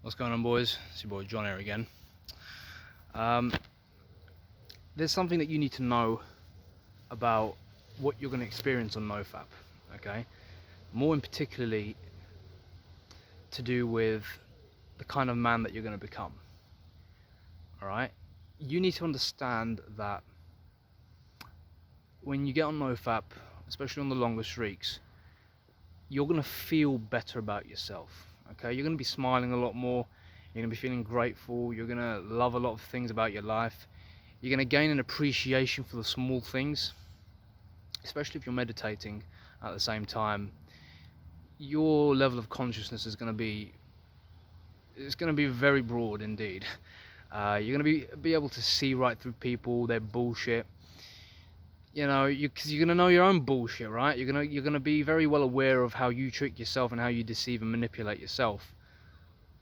What's going on, boys? It's your boy John here again. There's something that you need to know about what you're going to experience on NoFap, okay? More in particularly to do with the kind of man that you're going to become, alright? You need to understand that when you get on NoFap, especially on the longer streaks, you're going to feel better about yourself, okay? You're going to be smiling a lot more, you're going to be feeling grateful, you're going to love a lot of things about your life, you're going to gain an appreciation for the small things, especially if you're meditating at the same time. Your level of consciousness is going to be very broad indeed. You're going to be able to see right through people, their bullshit. You know, because you're gonna know your own bullshit, right? You're gonna be very well aware of how you trick yourself and how you deceive and manipulate yourself.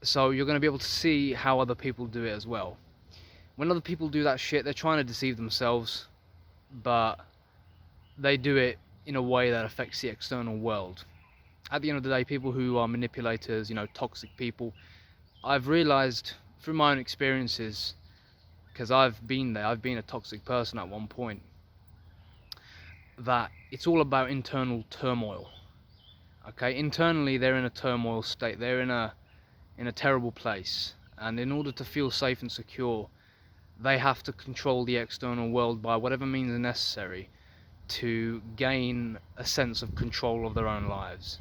So you're gonna be able to see how other people do it as well. When other people do that shit, they're trying to deceive themselves, but they do it in a way that affects the external world. At the end of the day, people who are manipulators, you know, toxic people, I've realized through my own experiences, because I've been there, I've been a toxic person at one point, that it's all about internal turmoil. Okay, internally they're in a turmoil state, they're in a terrible place, and in order to feel safe and secure, they have to control the external world by whatever means are necessary to gain a sense of control of their own lives.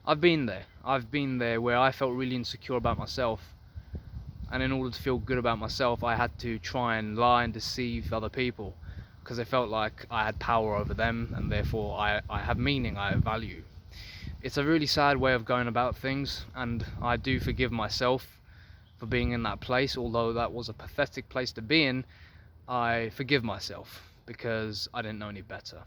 I've been there where I felt really insecure about myself, and in order to feel good about myself, I had to try and lie and deceive other people, because I felt like I had power over them, and therefore I have meaning, I have value. It's a really sad way of going about things, and I do forgive myself for being in that place. Although that was a pathetic place to be in, I forgive myself because I didn't know any better.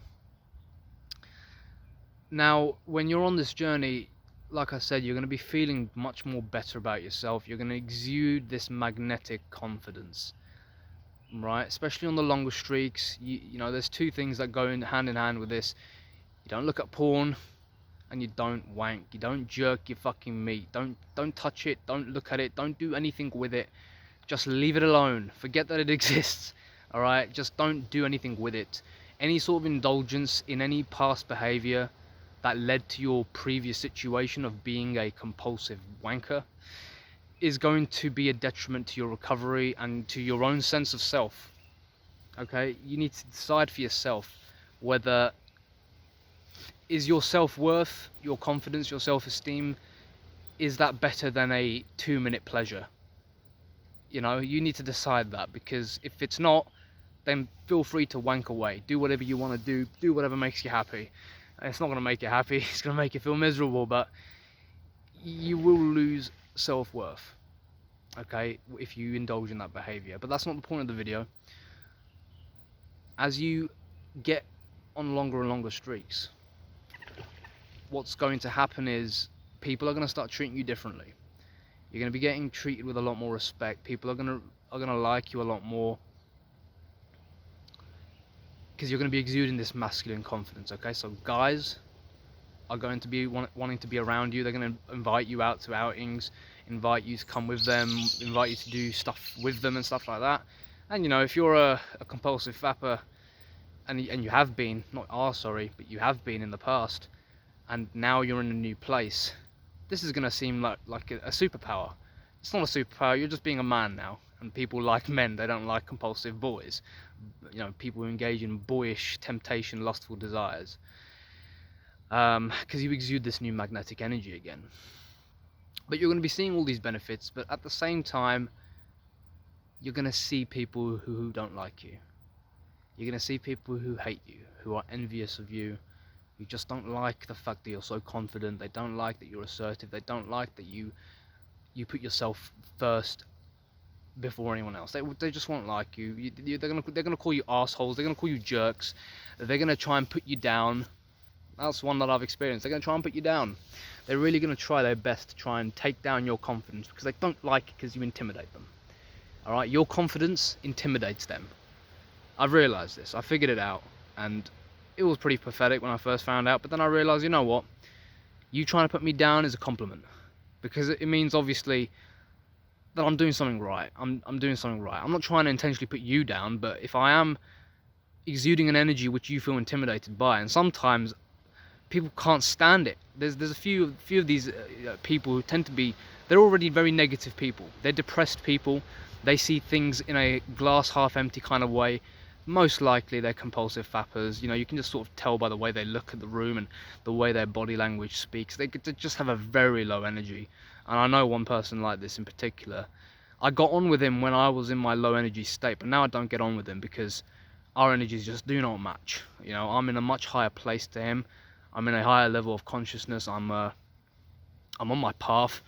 Now, when you're on this journey, like I said, you're going to be feeling much more better about yourself. You're going to exude this magnetic confidence, right? Especially on the longer streaks. You know, there's two things that go hand in hand with this. You don't look at porn, and you don't wank. You don't jerk your fucking meat. Don't touch it. Don't look at it. Don't do anything with it. Just leave it alone. Forget that it exists. All right? Just don't do anything with it. Any sort of indulgence in any past behavior that led to your previous situation of being a compulsive wanker is going to be a detriment to your recovery and to your own sense of self. Okay? You need to decide for yourself whether is your self-worth, your confidence, your self-esteem, is that better than a 2-minute pleasure? You know, you need to decide that, because if it's not, then feel free to wank away. Do whatever you want to do whatever makes you happy. It's not going to make you happy, it's going to make you feel miserable, but you will lose self-worth, okay, if you indulge in that behavior. But that's not the point of the video. As you get on longer and longer streaks, what's going to happen is people are going to start treating you differently. You're going to be getting treated with a lot more respect. People are going to like you a lot more, because you're going to be exuding this masculine confidence. Okay, so guys are going to be wanting to be around you. They're going to invite you out to outings, invite you to come with them, invite you to do stuff with them and stuff like that. And you know, if you're a compulsive fapper, and you have been, but you have been in the past, and now you're in a new place, this is going to seem like a superpower. It's not a superpower, you're just being a man now, and people like men, they don't like compulsive boys. You know, people who engage in boyish temptation, lustful desires, because you exude this new magnetic energy again. But you're going to be seeing all these benefits, but at the same time, you're going to see people who don't like you. You're going to see people who hate you, who are envious of you, who just don't like the fact that you're so confident. They don't like that you're assertive. They don't like that you put yourself first before anyone else. They just won't like you. They're gonna call you assholes. They're gonna call you jerks. They're gonna try and put you down. That's one that I've experienced. They're gonna try and put you down. They're really gonna try their best to try and take down your confidence, because they don't like it because you intimidate them. All right, your confidence intimidates them. I've realized this. I figured it out, and it was pretty pathetic when I first found out, but then I realized, you know what? You trying to put me down is a compliment, because it means obviously that I'm doing something right. I'm doing something right. I'm not trying to intentionally put you down, but if I am exuding an energy which you feel intimidated by, and sometimes people can't stand it. There's a few of these people who tend to be, they're already very negative people. They're depressed people. They see things in a glass half empty kind of way. Most likely they're compulsive fappers. You know, you can just sort of tell by the way they look at the room and the way their body language speaks. They just have a very low energy. And I know one person like this in particular. I got on with him when I was in my low energy state, but now I don't get on with him because our energies just do not match. You know, I'm in a much higher place to him. I'm in a higher level of consciousness. I'm on my path,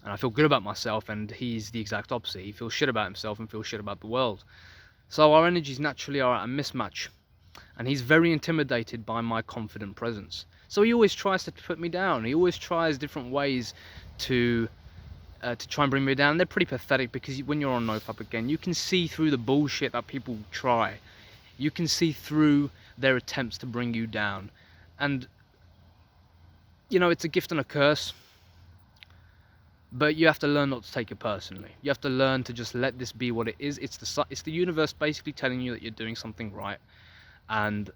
and I feel good about myself. And he's the exact opposite. He feels shit about himself and feels shit about the world. So our energies naturally are at a mismatch, and he's very intimidated by my confident presence. So he always tries to put me down. He always tries different ways to try and bring me down. And they're pretty pathetic because when you're on NoFap again, you can see through the bullshit that people try. You can see through their attempts to bring you down, and you know, it's a gift and a curse, but you have to learn not to take it personally. You have to learn to just let this be what it is. It's the universe basically telling you that you're doing something right, and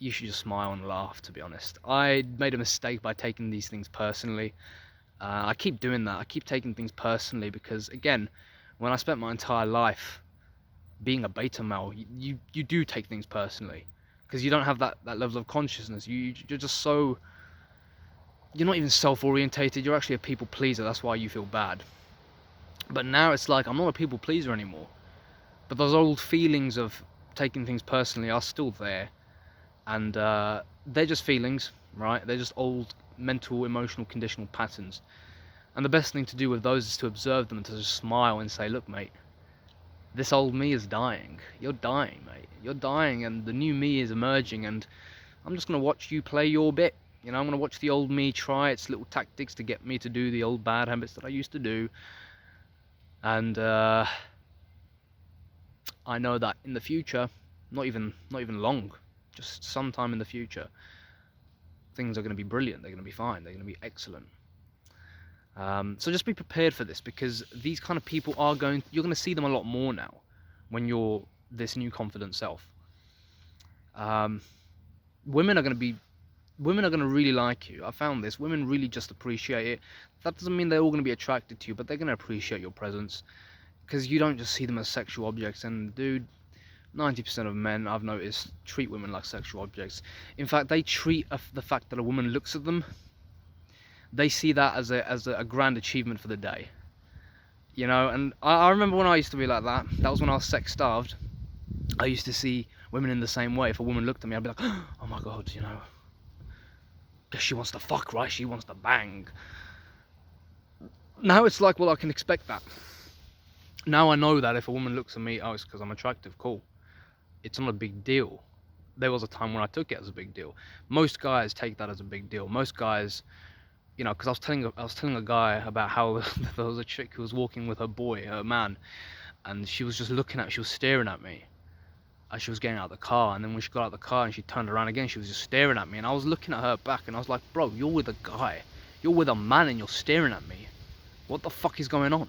you should just smile and laugh, to be honest. I made a mistake by taking these things personally. I keep doing that. I keep taking things personally because, again, when I spent my entire life being a beta male, you do take things personally because you don't have that level of consciousness. You're just so... You're not even self-orientated, you're actually a people pleaser, that's why you feel bad. But now it's like, I'm not a people pleaser anymore. But those old feelings of taking things personally are still there. And they're just feelings, right? They're just old mental, emotional, conditional patterns. And the best thing to do with those is to observe them and to just smile and say, look mate, this old me is dying. You're dying, mate. You're dying, and the new me is emerging, and I'm just going to watch you play your bit. You know, I'm going to watch the old me try its little tactics to get me to do the old bad habits that I used to do. And I know that in the future, not even long, just sometime in the future, things are going to be brilliant. They're going to be fine. They're going to be excellent. So just be prepared for this, because these kind of people you're going to see them a lot more now when you're this new confident self. Women are going to really like you. I found this. Women really just appreciate it. That doesn't mean they're all going to be attracted to you, but they're going to appreciate your presence because you don't just see them as sexual objects. And dude, 90% of men, I've noticed, treat women like sexual objects. In fact, they treat the fact that a woman looks at them, they see that as a grand achievement for the day. You know, and I remember when I used to be like that. That was when I was sex starved. I used to see women in the same way. If a woman looked at me, I'd be like, oh my god, you know, guess she wants to fuck, right? She wants to bang. Now it's like, well, I can expect that. Now I know that if a woman looks at me, oh, it's because I'm attractive, cool. It's not a big deal. There was a time when I took it as a big deal. Most guys take that as a big deal. Most guys, you know, because I was telling a guy about how there was a chick who was walking with her boy, her man, and she was just she was staring at me as she was getting out of the car. And then when she got out of the car and she turned around again, she was just staring at me, and I was looking at her back, and I was like, bro, you're with a guy, you're with a man, and you're staring at me. What the fuck is going on?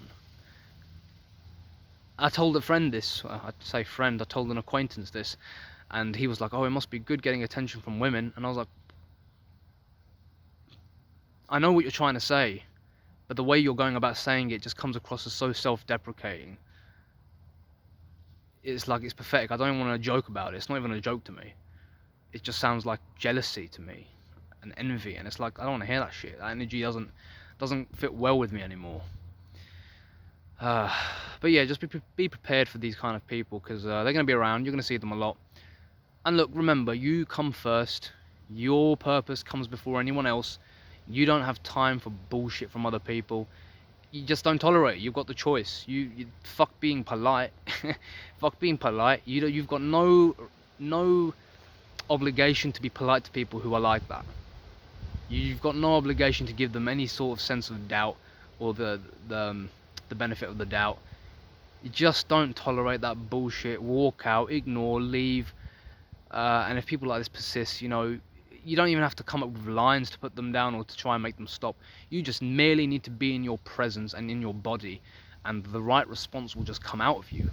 I told a friend this, I'd say friend, I told an acquaintance this, and he was like, oh, it must be good getting attention from women. And I was like, I know what you're trying to say, but the way you're going about saying it just comes across as so self-deprecating. It's like, it's pathetic. I don't even want to joke about it. It's not even a joke to me. It just sounds like jealousy to me and envy, and it's like, I don't want to hear that shit. That energy doesn't fit well with me anymore. But yeah, just be prepared for these kind of people, because they're going to be around. You're going to see them a lot. And look, remember, you come first. Your purpose comes before anyone else. You don't have time for bullshit from other people. You just don't tolerate it. You've got the choice. You fuck being polite. Fuck being polite. You've got no obligation to be polite to people who are like that. You've got no obligation to give them any sort of sense of doubt or the benefit of the doubt. You just don't tolerate that bullshit. Walk out, ignore, leave. And if people like this persist, you know, you don't even have to come up with lines to put them down or to try and make them stop. You just merely need to be in your presence and in your body and the right response will just come out of you.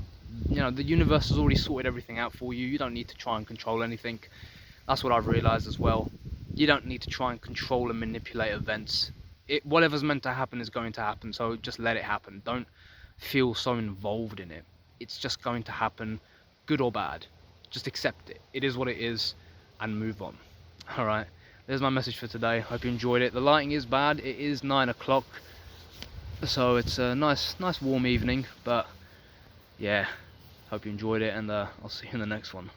You know, the universe has already sorted everything out for you. You don't need to try and control anything. That's what I've realized as well. You don't need to try and control and manipulate events. Whatever's meant to happen is going to happen, so just let it happen. Don't feel so involved in it. It's just going to happen, good or bad. Just accept it. It is what it is, and move on. Alright, there's my message for today. Hope you enjoyed it. The lighting is bad. It is 9 o'clock, so it's a nice warm evening, but yeah, hope you enjoyed it, and I'll see you in the next one.